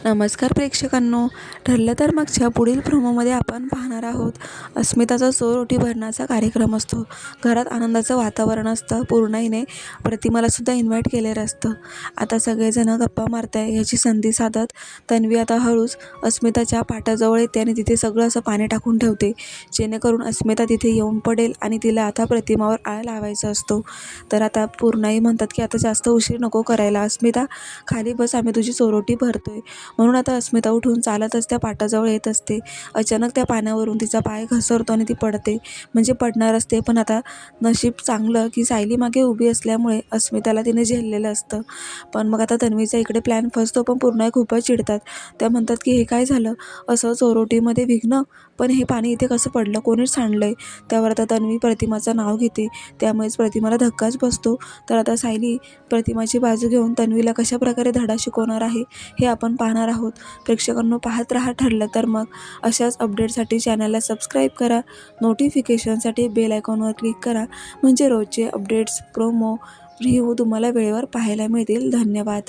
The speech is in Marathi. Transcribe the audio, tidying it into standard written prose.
नमस्कार प्रेक्षकांनो. ठरलं तर मागच्या पुढील प्रोमोमध्ये आपण पाहणार आहोत अस्मिताचा चोरोटी भरण्याचा कार्यक्रम असतो. घरात आनंदाचं वातावरण असतं. पूर्णाईने प्रतिमालासुद्धा इन्व्हाइट केलेलं असतं. आता सगळेजण गप्पा मारताय याची संधी साधत तन्वी आता हळूच अस्मिताच्या पाटाजवळ येते आणि तिथे सगळं असं पाणी टाकून ठेवते, जेणेकरून अस्मिता तिथे येऊन पडेल आणि तिला आता प्रतिमावर आळ लावायचा असतो. तर आता पूर्णाई म्हणतात की आता जास्त उशीर नको करायला, अस्मिता खाली बस, आम्ही तुझी चोरोटी भरतोय. म्हणून आता अस्मिता उठून चालतच त्या पाटाजवळ येत असते. अचानक त्या पाण्यावरून तिचा पाय घसरतो आणि ती पडते. म्हणजे पडणार असते, पण आता नशीब चांगलं की सायली मागे उभी असल्यामुळे अस्मिताला तिने झेललेलं असतं. पण मग आता तन्वीचा इकडे प्लॅन फसतो. पण पूर्ण खूपच चिडतात. त्या म्हणतात की हे काय झालं, असं चोरोटीमध्ये विघ्न, पण हे पाणी इथे कसं पडलं, कोणीच सांडलंय. त्यावर आता तन्वी प्रतिमाचं नाव घेते, त्यामुळेच प्रतिमाला धक्काच बसतो. तर आता सायली प्रतिमाची बाजू घेऊन तन्वीला कशाप्रकारे धडा शिकवणार आहे हे आपण पाहणार आहोत. प्रेक्षकांनो, पाहत राहा. ठरलं तर मग. अशाच अपडेटसाठी चॅनलला सबस्क्राईब करा. नोटिफिकेशनसाठी बेल आयकॉनवर क्लिक करा, म्हणजे रोजचे अपडेट्स, प्रोमो, रिव्ह्यू तुम्हाला वेळेवर पाहायला मिळतील. धन्यवाद.